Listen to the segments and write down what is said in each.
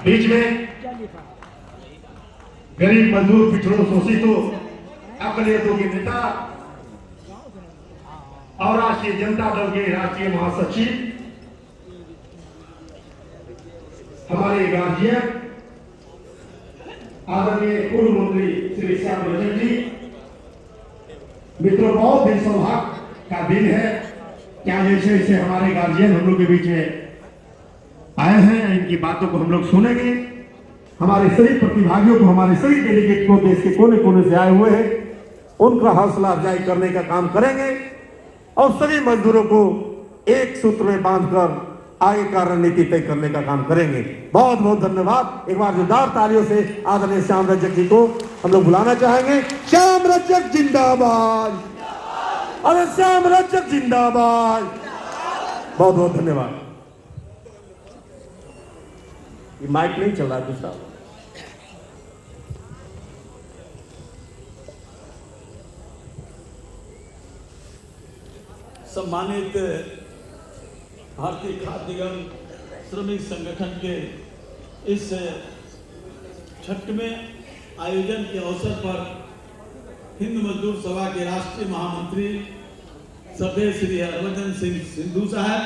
बीच में गरीब मजदूर पिछड़ों शोषितों अकलियतों के नेता और राष्ट्रीय जनता दल के राष्ट्रीय महासचिव हमारे गार्जियन आदरणीय पूर्व मंत्री श्री श्याम रजक जी। मित्रों, बहुत ही सौभाग्य का दिन है। क्या जैसे जैसे हमारे गार्जियन हम लोग के बीच में आए हैं, इनकी बातों को हम लोग सुनेंगे। हमारे सभी प्रतिभागियों को, हमारे सभी डेलीगेट को देश के कोने कोने से आए हुए हैं, उनका हौसला अफजाई करने का काम करेंगे और सभी मजदूरों को एक सूत्र में बांधकर आगे का रणनीति तय करने का काम करेंगे। बहुत बहुत धन्यवाद। एक बार जोरदार तालियों से आदरणीय श्याम रजक जी को हम लोग बुलाना चाहेंगे। श्याम रजक जिंदाबाद, अरे श्याम रजक जिंदाबाद। बहुत बहुत धन्यवाद। ये माइक नहीं चल रहा है दूसरा। सम्मानित भारतीय खाद्य निगम श्रमिक संगठन के इस 6वें आयोजन के अवसर पर हिंद मजदूर सभा के राष्ट्रीय महामंत्री सभ्य श्री हरभजन सिंह सिद्धू साहब,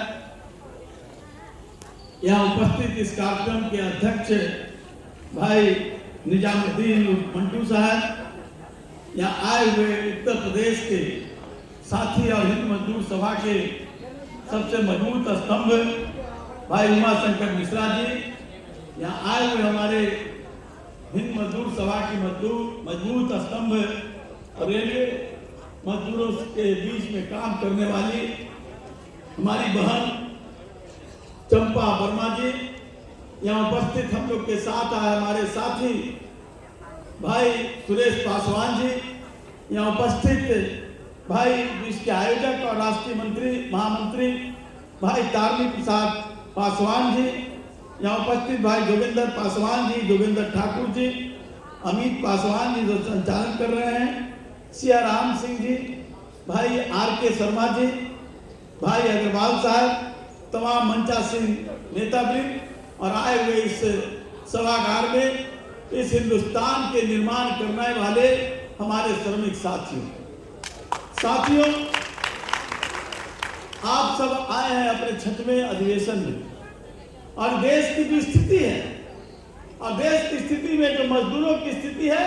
यहाँ उपस्थित इस कार्यक्रम के अध्यक्ष भाई निजामुद्दीन मंटू साहब, यहाँ आए हुए उत्तर प्रदेश के साथी और हिंद मजदूर सभा के सबसे मजबूत स्तंभ भाई उमाशंकर मिश्रा जी, यहाँ आए हुए हमारे हिंद मजदूर सभा की मजबूत स्तंभ रेलवे मजदूरों के बीच में काम करने वाली हमारी बहन चंपा वर्मा जी, यहाँ उपस्थित हम लोग के साथ आए हमारे साथी भाई सुरेश पासवान जी, यहाँ उपस्थित भाई इसके आयोजक और राष्ट्रीय मंत्री महामंत्री भाई तारनी प्रसाद पासवान जी, यहाँ उपस्थित भाई जोगिंदर पासवान जी, जोगिंदर ठाकुर जी, अमित पासवान जी जो संचालन कर रहे हैं, सिया राम सिंह जी, भाई RK शर्मा जी, भाई अग्रवाल साहब, तमाम मंचासीन नेतावृंद और आए हुए इस सभागार में इस हिंदुस्तान के निर्माण करने वाले हमारे श्रमिक साथियों, आप सब आए हैं अपने 6वें अधिवेशन में और देश की जो स्थिति है और देश की स्थिति में जो मजदूरों की स्थिति है,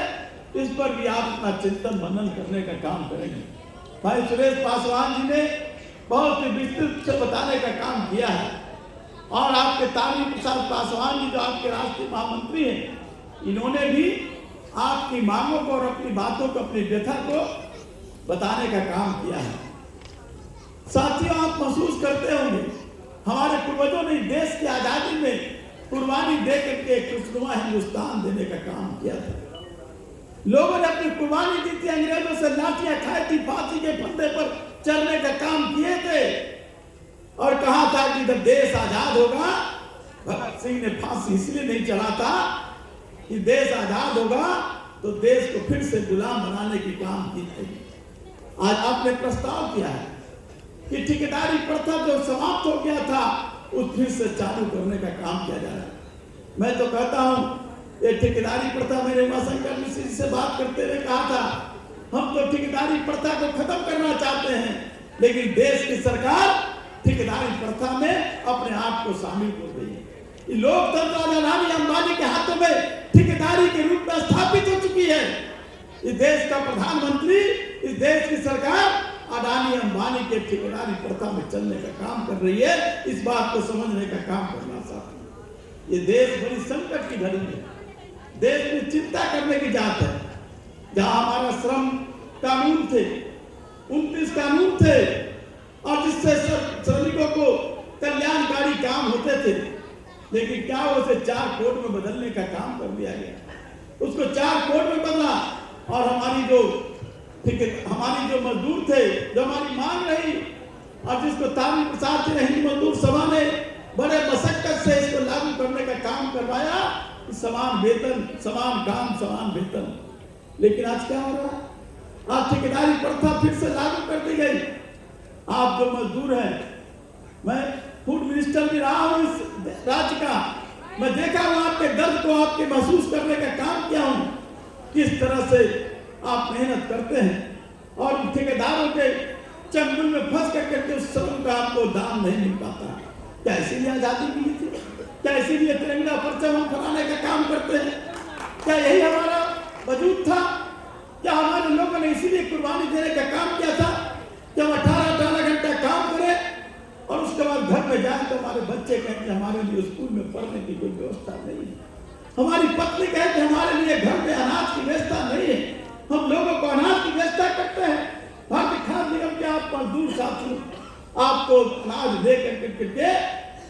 इस पर भी आप अपना चिंतन मनन करने का काम करेंगे। भाई सुरेश पासवान जी ने बहुत ही विस्तृत से बताने का काम किया है और आपके तारनी प्रसाद पासवान जी जो आपके राष्ट्रीय महामंत्री हैं, इन्होंने भी आपकी मांगों को और अपनी बातों को, अपनी व्यथा को बताने का काम किया है। साथियों, आप महसूस करते होंगे हमारे पूर्वजों ने देश की आजादी में कुर्बानी दे करके खुशनुमा हिंदुस्तान देने का काम किया था। लोगों ने अपनी कुर्बानी दी थी, अंग्रेजों से लाठियां खाई थी, फांसी के फंदे पर चढ़ने का काम किए थे और कहा था कि जब देश आजाद होगा, भगत सिंह ने फांसी इसलिए नहीं चढ़ा था कि देश आजाद होगा तो देश को फिर से गुलाम बनाने की काम की थी। आज आपने प्रस्ताव किया है कि ठेकेदारी प्रथा जो समाप्त हो गया था उस फिर से चालू करने का काम किया जा रहा है। मैं तो कहता हूं ये ठेकेदारी प्रथा, मेरे उमाशंकर मिश्र जी से बात करते हुए कहा था, हम तो ठेकेदारी प्रथा को खत्म करना चाहते हैं, लेकिन देश की सरकार ठेकेदारी प्रथा में अपने आप को शामिल कर रही है। लोकतंत्र अडानी अंबानी के हाथों में ठेकेदारी के रूप में स्थापित हो चुकी है। इस देश का प्रधानमंत्री, इस देश की सरकार अडानी अंबानी के ठेकेदारी प्रथा में चलने का काम कर रही है। इस बात को समझने का काम करना चाहती है। ये देश बड़ी संकट की घड़ी है, देश में चिंता करने की जात है। जहां हमारा श्रम कानून थे, 29 कानून थे और जिससे श्रमिकों को कल्याणकारी काम होते थे, लेकिन क्या उसे 4 कोड में बदलने का काम कर दिया गया। उसको 4 कोड में बदला और हमारी जो मजदूर थे, जो हमारी मांग रही और जिसको तारनी प्रसाद से हिंद मजदूर सभा ने बड़े मशक्कत से इसको लागू करने का काम करवाया, समान वेतन, समान काम, समान वेतन। लेकिन आज क्या हो रहा है? आज ठेकेदारी प्रथा फिर से लागू कर दी गई। आप जो मजदूर हैं, मैं फूड मिनिस्टर भी रहा हूं इस राज्य का, मैं देखा हूं आपके दर्द को आपके महसूस करने का काम किया हूं, किस तरह से आप मेहनत करते हैं और ठेकेदारों के चंगुल में फंस करके उस श्रम का आपको दाम नहीं मिल पाता। क्या इसीलिए आजादी मिली थी? क्या इसीलिए तिरंगा परचम हम फहराने का काम करते हैं? क्या यही हमारा वजूद था? क्या हमारे लोगों ने इसीलिए कुर्बानी देने का काम किया था कि हम 18 घंटा काम करें और उसके बाद घर में जाए तो हमारे बच्चे कहें कि हमारे लिए स्कूल में पढ़ने की कोई व्यवस्था नहीं है, हमारी पत्नी कहे कि हमारे लिए घर में अनाज की व्यवस्था नहीं है। हम लोगों को अनाज की व्यवस्था करते हैं। भारतीय खाद्य निगम के आप मजदूर साथी आपको अनाज ले करके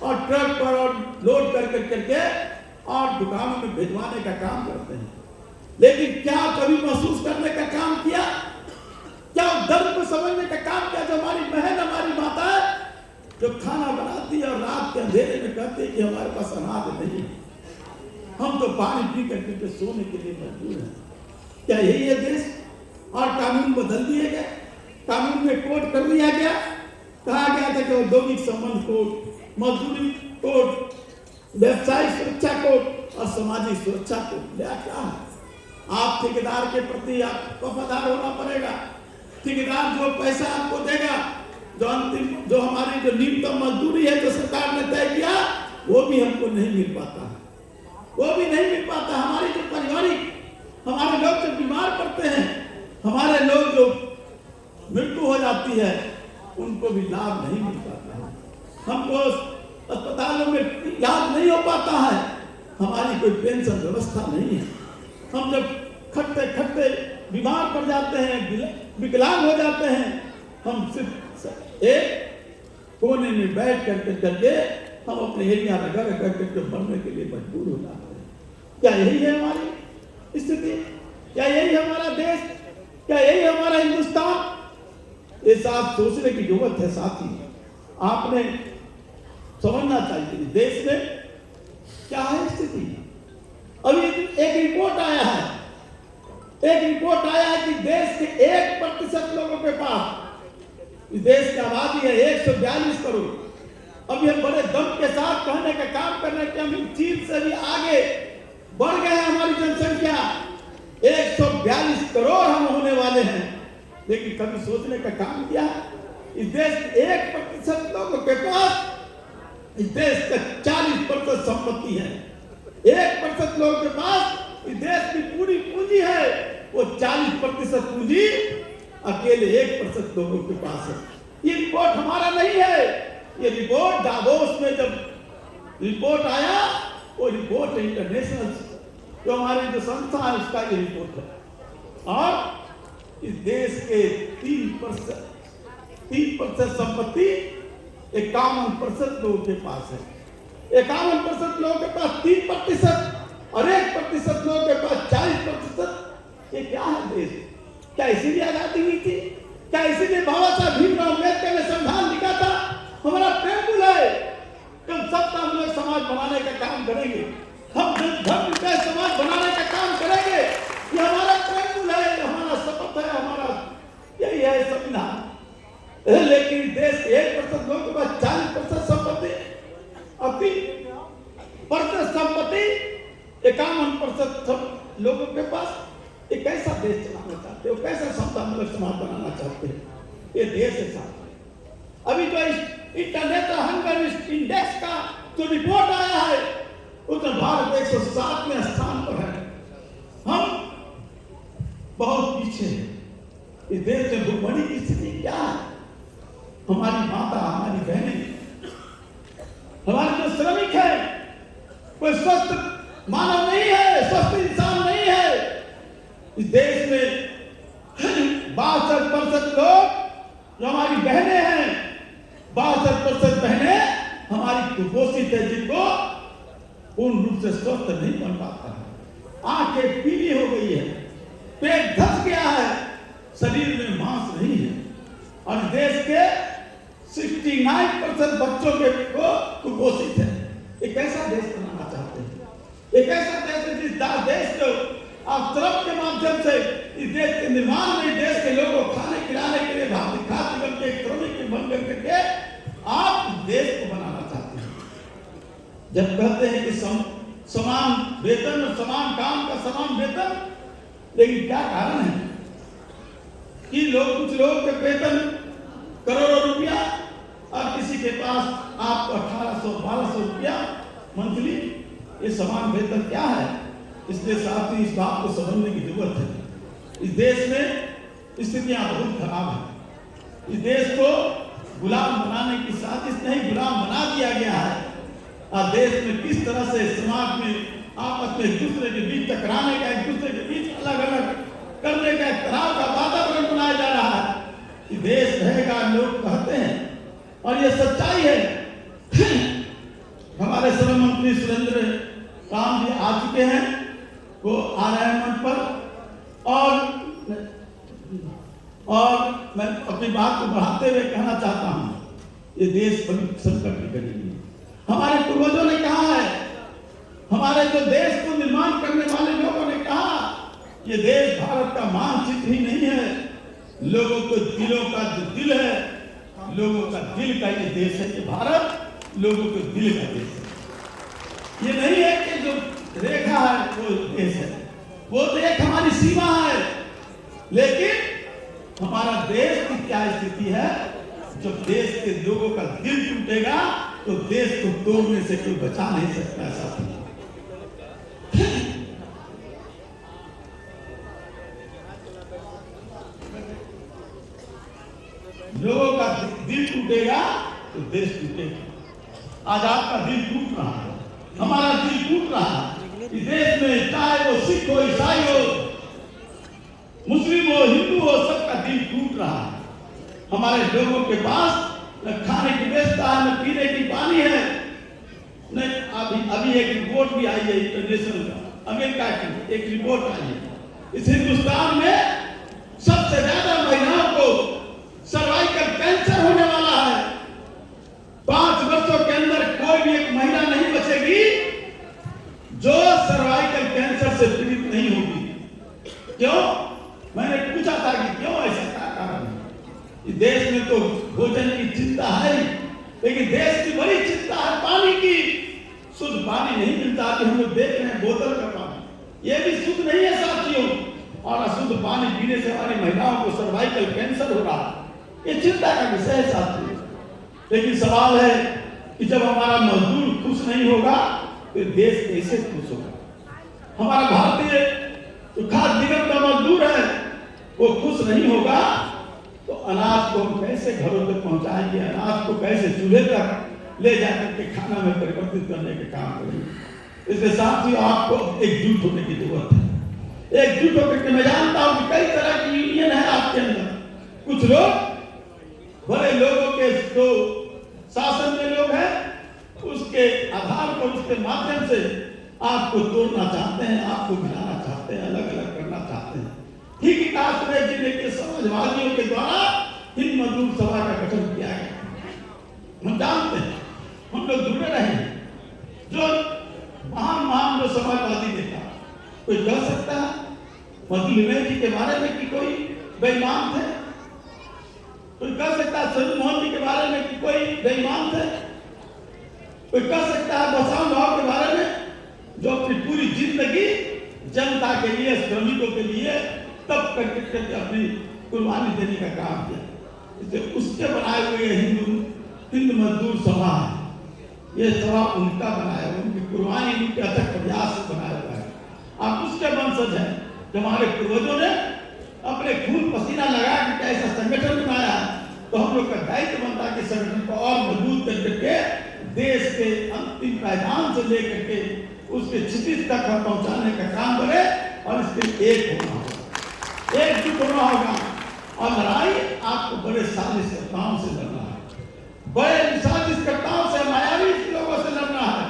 और ट्रक पर और लोड करके और दुकानों में भिजवाने का काम करते हैं। लेकिन क्या कभी महसूस करने का काम किया? क्या दर्द को समझने का काम किया? जो हमारी बहन, हमारी माता है, जो खाना बनाती है और रात के अंधेरे में कहती है कि हमारे पास अनाज नहीं है, हम तो पानी पी करके सोने के लिए मजबूर हैं। क्या यही है देश? और कानून बदल दिए गए, कानून में कोड कर दिया गया। कहा गया था कि औद्योगिक संबंध कोड, मजदूरी कोड, व्यवसायिक सुरक्षा कोड और सामाजिक सुरक्षा कोड। क्या है? आप ठेकेदार के प्रति आप वफादार होना पड़ेगा। ठेकेदार जो पैसा आपको देगा, जो अंतिम जो हमारी जो न्यूनतम मजदूरी है जो सरकार ने तय किया, वो भी हमको नहीं मिल पाता है, वो भी नहीं मिल पाता। हमारी जो पारिवारिक, हमारे लोग जो बीमार पड़ते हैं, हमारे लोग जो मृत्यु हो जाती है, उनको भी लाभ नहीं मिल पाता है। हमको अस्पतालों में इलाज नहीं हो पाता है, हमारी कोई पेंशन व्यवस्था नहीं है। हम जब खटते खटते बीमार पड़ जाते हैं, विकलांग हो जाते हैं, हम सिर्फ एक कोने में बैठ करके हम अपने एरिया रगड़ करके मरने के लिए मजबूर हो जाते हैं। क्या यही है हमारी स्थिति? क्या यही हमारा देश? क्या यही हमारा हिंदुस्तान? ये साथ सोचने की जरूरत है। साथी, आपने समझना चाहिए देश में क्या है स्थिति। अभी एक रिपोर्ट आया है कि देश के 1% लोगों के पास, इस देश की आबादी है 142 करोड़। अभी हम बड़े दम के साथ कहने का काम कर रहे हैं कि हम चीन से भी आगे बढ़ गए हैं। हमारी जनसंख्या 142 करोड़ हम होने वाले हैं। लेकिन कभी सोचने का काम किया? इस देश के 1% लोगों के पास इस देश का 40% संपत्ति है। 1% लोगों के पास इस देश की पूरी पूंजी है, वो 40% पूंजी अकेले 1% लोगों के पास है। ये रिपोर्ट हमारा नहीं है, ये रिपोर्ट दावोस में जब रिपोर्ट आया, वो रिपोर्ट इंटरनेशनल जो हमारी जो संस्था है उसका ये रिपोर्ट है। और इस देश के 3% संपत्ति 51% लोगों के पास है। 51% लोगों के पास 3% और 1% लोगों के पास 40%। ये क्या है देश? क्या इसीलिए आजादी हुई थी? क्या इसीलिए बाबा साहब भीमराव अम्बेडकर ने संविधान लिखा था? हमारा प्रेमकुल है, हम सबका हम लोग समाज बनाने का काम करेंगे, हम धर्म का समाज बनाने का काम करेंगे। ये हमारा प्रेमकुल है, हमारा शपथ है, हमारा यही है संविधान। लेकिन देश के 1% लोगों के पास 40% संपत्ति और 3% संपत्ति 51% लोगों के पास। ये कैसा देश चलाना चाहते हो? कैसा समतामूलक समाज बनाना चाहते हैं? ये देश है साथ। अभी जो इंटरनेशनल हंगर इंडेक्स का जो रिपोर्ट आया है, उसमें भारत 107वें स्थान पर है। हम बहुत पीछे हैं। इस देश में भुखमरी की स्थिति क्या है? हमारी माता, हमारी बहनें, हमारे जो श्रमिक है, कोई स्वस्थ मानव नहीं है, स्वस्थ इंसान नहीं है। इस देश में 62% लोग जो हमारी बहनें हैं, 62% बहनें हमारी कुपोषित है, जिनको पूर्ण रूप से स्वस्थ नहीं बन पाता है। आंखें पीली हो गई है, पेट धस गया है, शरीर में मांस नहीं है। और देश के 69% बच्चों के को कुपोषित है। एक ऐसा देश बनाना चाहते हैं, एक ऐसा देश है जिस देश को आप श्रम के माध्यम से इस देश के निर्माण में देश के लोगों को खाने खिलाने के लिए भारतीय खाद्य निगम के श्रमिक के बन करके आप देश को बनाना चाहते हैं। जब कहते हैं कि समान वेतन और समान काम का समान वेतन। लेकिन क्या कारण है कि कुछ लोगों के वेतन करोड़ों रुपया और किसी के पास आपको 1800-1200 रुपया मंथली। ये समान वेतन क्या है? इसलिए साथी इस बात को समझने की जरूरत है। इस देश में स्थितियां बहुत खराब है। इस देश को गुलाम बनाने की साजिश नहीं, गुलाम बना दिया गया है। और देश में किस तरह से समाज में आपस में एक दूसरे के बीच टकराने का, एक दूसरे के बीच अलग अलग करने का एक तनाव का वातावरण बनाया जा रहा है। कि देश रहेगा लोग कहते हैं, और ये सच्चाई है। हमारे श्रम मंत्री सुरेंद्र राम जी आ चुके हैं, वो आ रहे हैं मंच पर। और मैं अपनी बात को बढ़ाते हुए कहना चाहता हूं, ये देश बड़ी संकट की घड़ी है। हमारे पूर्वजों ने कहा है, हमारे जो देश को निर्माण करने वाले लोगों ने कहा, ये देश भारत का मानचित्र ही नहीं है, लोगों को दिलों का जो दिल है, लोगों का दिल का ये देश है। ये भारत लोगों के दिल का देश है। ये नहीं है कि जो रेखा है वो देश है, वो तो एक हमारी सीमा है। लेकिन हमारा देश की क्या स्थिति है? जब देश के लोगों का दिल टूटेगा तो देश को तोड़ने से कोई बचा नहीं सकता। साथी, लोगों का दिल टूटेगा तो देश टूटेगा। आज आपका दिल टूट रहा है, हमारा दिल टूट रहा है। इस देश में चाहे वो सिख हो, ईसाई हो, मुस्लिम हो, हिंदू हो, सबका दिल टूट रहा है। हमारे लोगों के पास न खाने की व्यवस्था है, न पीने की पानी है, न अभी एक रिपोर्ट भी आई है इंटरनेशनल का, अमेरिका की एक रिपोर्ट आई है। इस हिंदुस्तान में सबसे ज्यादा महिलाओं को सर्वाइकल कैंसर होने वाला है। 5 वर्षों के अंदर कोई भी एक महिला नहीं बचेगी जो सर्वाइकल कैंसर से पीड़ित नहीं होगी। क्यों? मैंने पूछा था कि क्यों, ऐसा क्या कारण है? इस देश में तो भोजन की चिंता है, लेकिन देश की बड़ी चिंता है पानी की। शुद्ध पानी नहीं मिलता कि हम लोग देख रहे हैं बोतल का पानी, ये भी शुद्ध नहीं है साथियों। और अशुद्ध पानी पीने से हमारी महिलाओं को सर्वाइकल कैंसर हो रहा है। ये चिंता का विषय है साथियों। लेकिन सवाल है कि जब हमारा मजदूर खुश नहीं होगा तो देश कैसे खुश होगा? हमारा भारतीय जो खाद्य निगम का मजदूर है वो खुश नहीं होगा तो अनाज को हम कैसे घरों तक पहुंचाएंगे? अनाज को कैसे चूल्हे तक ले जाकर के खाना में परिवर्तित करने के काम करेंगे? इसके साथ ही आपको एकजुट होने की जरूरत है। एकजुट होकर के मैं जानता हूं कि कई तरह की यूनियन है आपके अंदर। कुछ लोग बड़े लोगों के जो शासन में लोग हैं उसके आधार पर, उसके माध्यम से आपको तोड़ना चाहते हैं, आपको गिराना चाहते हैं, अलग अलग करना चाहते हैं। ठीक काश्मीर जिले के समाजवादियों के द्वारा हिंद मजदूर सभा का गठन किया गया। हम जानते हैं, हम लोग जुड़े रहे हैं। जो महान जो समाजवादी नेता, कोई कह सकता है मधुलिमेल जी के बारे में कि कोई बेईमान थे? कोई कह सकता है सर मोहन जी के बारे में कि कोई बेईमान थे? कोई कह सकता है बसंत भाव के बारे में जो अपनी पूरी जिंदगी जनता के लिए, श्रमिकों के लिए तब करके अपनी कुर्बानी देने का काम किया? इसलिए उसके बनाए हुए हिंद मजदूर सभा है। ये सभा उनका बनाया हुआ, उनकी कुर्बानी, उनके अथक प्रयास से बनाया हुआ है। आप उसके वंशज हैं जो हमारे पूर्वजों ने अपने खून पसीना लगा के ऐसा संगठन बनाया। तो हम लोग का दायित्व बनता है कि संगठन को और मजबूत करके देश के अंतिम पायदान से लेकर के उसके क्षितिज तक पहुंचाने का काम करे। और इसके एक होना होगा, एकजुट होना होगा। और लड़ाई आपको बड़े साजिशकर्ताओं से लड़ना है, बड़े साजिशकर्ताओं से, मायावी लोगों से लड़ना है।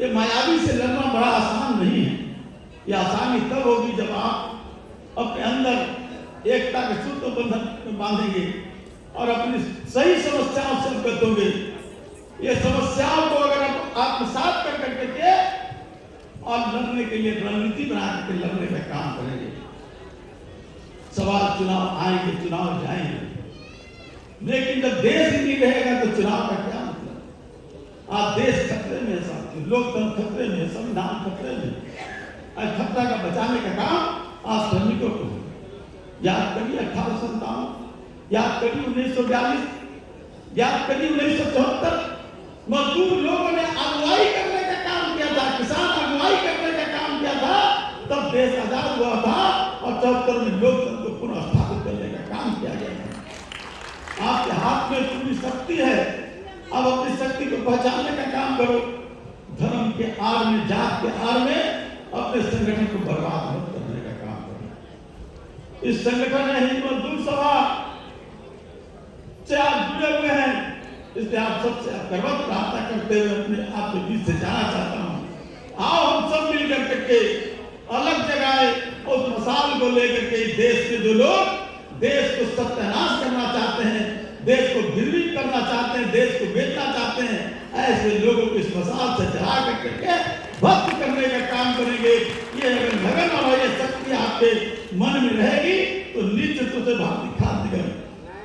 ये मायावी से लड़ना बड़ा आसान नहीं है। ये आसानी तब होगी जब आप अपने अंदर एकता के सूत्र बंधन बांधेंगे और अपनी सही समस्याओं से अवगत होंगे। ये समस्याओं को अगर आप आत्मसात कर करके और लड़ने के लिए रणनीति बना करके लड़ने का काम करेंगे। सवाल चुनाव आएंगे, चुनाव जाएंगे, लेकिन जब देश ही नहीं रहेगा तो चुनाव का क्या मतलब? आप देश खतरे में है। सकते। लोकतंत्र खतरे में, संविधान खतरे में। और खतरा का बचाने का काम आज श्रमिकों को है। याद करिए 1857, याद करिए 1942, याद करिए 1974। मजदूर लोगों ने अगुवाई करने का काम किया था, किसान अगुवाई करने का काम किया था, तब देश आजाद हुआ था और 74 में लोकतंत्र को पुनः स्थापित करने का काम किया गया था। आपके हाथ में पूरी शक्ति है, अब अपनी शक्ति को पहचानने का काम करो। धर्म के आड़ में, जात के आड़ में अपने संगठन को बर्बाद मत करने का काम करो। इस संगठन है हिंद मजदूर सभा से आप जुड़े हुए हैं, इसलिए आप सबसे गर्व प्रार्थना करते हुए अपने आप के बीच से जाना चाहता हूं। आओ हम सब मिलकर करके अलग जगह उस मसाल को लेकर के देश के जो लोग देश को सत्यानाश करना चाहते हैं, देश को गिरवी करना चाहते हैं, देश को बेचना चाहते हैं, ऐसे लोगों को इस मसाल से जला करके भक्त करने का काम करेंगे। ये अगर लगन और ये शक्ति आपके मन में रहेगी तो निश्चित रूप से भारत दिखा देगा।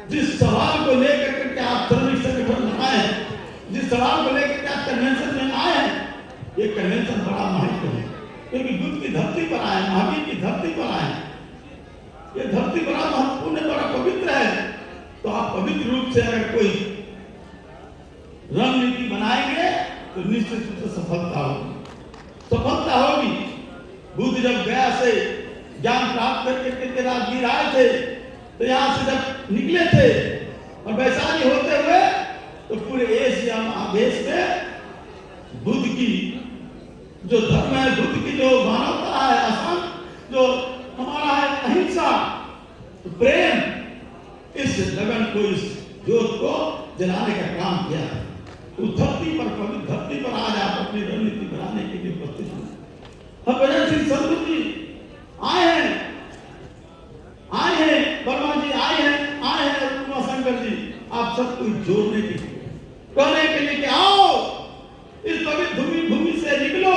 जिस सवाल को लेकर के आप श्रमिक संगठन में आए, जिस सवाल को लेकर के आप कन्वेंशन में आए हैं, ये कन्वेंशन बड़ा महत्व है, क्योंकि बुद्ध की धरती पर आए, महावीर की धरती पर आए। ये धरती बड़ा महत्वपूर्ण है, बड़ा पवित्र है। तो आप पवित्र रूप से अगर कोई रणनीति बनाएंगे तो निश्चित रूप से सफलता होगी, सफलता होगी। बुद्ध जब गया से ज्ञान प्राप्त करके राजगीर आए थे, तो यहाँ से जब निकले थे और वैशाली होते हुए तो पूरे एशिया महादेश में बुद्ध की जो धर्म है, बुद्ध की जो मानवता है, असम जो हमारा है अहिंसा, प्रेम, इस लगन को, इस जोत को जलाने का काम किया। तो धरती पर, पवित्र धरती पर आज आप अपनी रणनीति बनाने के लिए उपस्थित हैं। भजन सिंह संधू जी आए हैं, वर्मा जी आए हैं उमा शंकर जी, आप सबको जोड़ने के लिए, कहने के लिए कि आओ इस पवित्र भूमि से निकलो।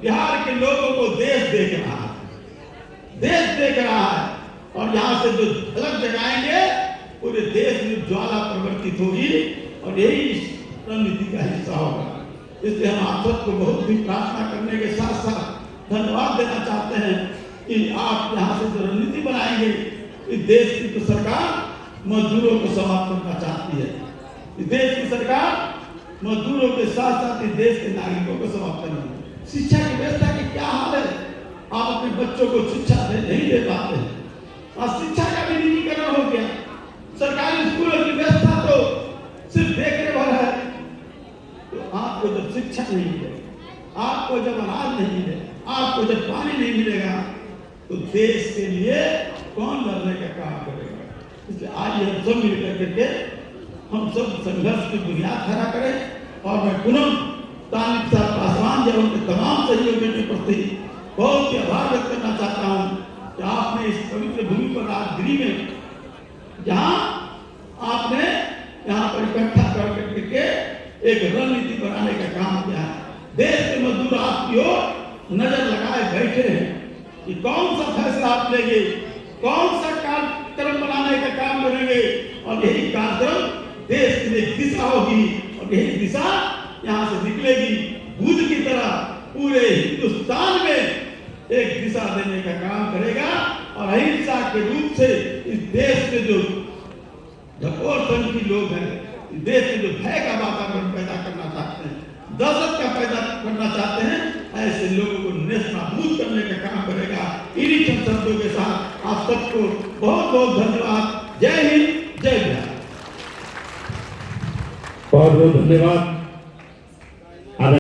बिहार के लोगों को देश देख रहा है, देश देख रहा है, और यहाँ से जो झलक जगाएंगे पूरे देश में ज्वाला प्रवर्तित होगी और यही रणनीति का हिस्सा होगा। इसलिए हम आप सबको बहुत ही प्रार्थना करने के साथ साथ धन्यवाद देना चाहते हैं कि आप यहाँ से जो रणनीति बनाएंगे, इस देश की तो सरकार मजदूरों को समाप्त करना चाहती है। इस देश की सरकार मजदूरों के साथ साथ इस देश के नागरिकों को समाप्त करना। शिक्षा की व्यवस्था की क्या हाल है? आप अपने बच्चों को शिक्षा नहीं दे पाते हैं, और शिक्षा का भी निजीकरण हो गया। सरकारी स्कूलों की व्यवस्था तो सिर्फ देखने भर है। तो आपको जब शिक्षा नहीं मिलेगा, आपको जब अनाज नहीं मिलेगा, आपको जब पानी नहीं मिलेगा, तो देश के लिए कौन लड़ने का काम करेगा? इसलिए आज हम सब मिलकर करके हम सब संघर्ष की बुनियाद खड़ा करें। और मैं पुनः तालिब साहब पासवान जी उनके तमाम सहयोगियों के प्रति बहुत ही आभार व्यक्त करना चाहता हूँ कि आपने इस पवित्र भूमि पर राजगिरी में, जहाँ आपने यहाँ पर इकट्ठा कर करके एक रणनीति बनाने का काम किया है। देश के मजदूर आपकी ओर नजर लगाए बैठे हैं कि कौन सा फैसला आप लेंगे, कौन सा कार्यक्रम बनाने का काम करेंगे, और यही कार्यक्रम देश के लिए दिशा होगी, और यही दिशा यहाँ से निकलेगी। बुद्ध की तरह पूरे हिंदुस्तान में एक दिशा देने का काम करेगा, और अहिंसा के रूप से इस देश के जो ढकोर पंथी लोग हैं, इस देश में जो भय का वातावरण पैदा करना चाहते हैं, दहशत का पैदा करना चाहते हैं, ऐसे लोगों को नेस्तनाबूद करने का काम करेगा। इन्हीं शब्दों के साथ आप सबको बहुत बहुत धन्यवाद। जय हिंद, जय बिहार। बहुत बहुत धन्यवाद।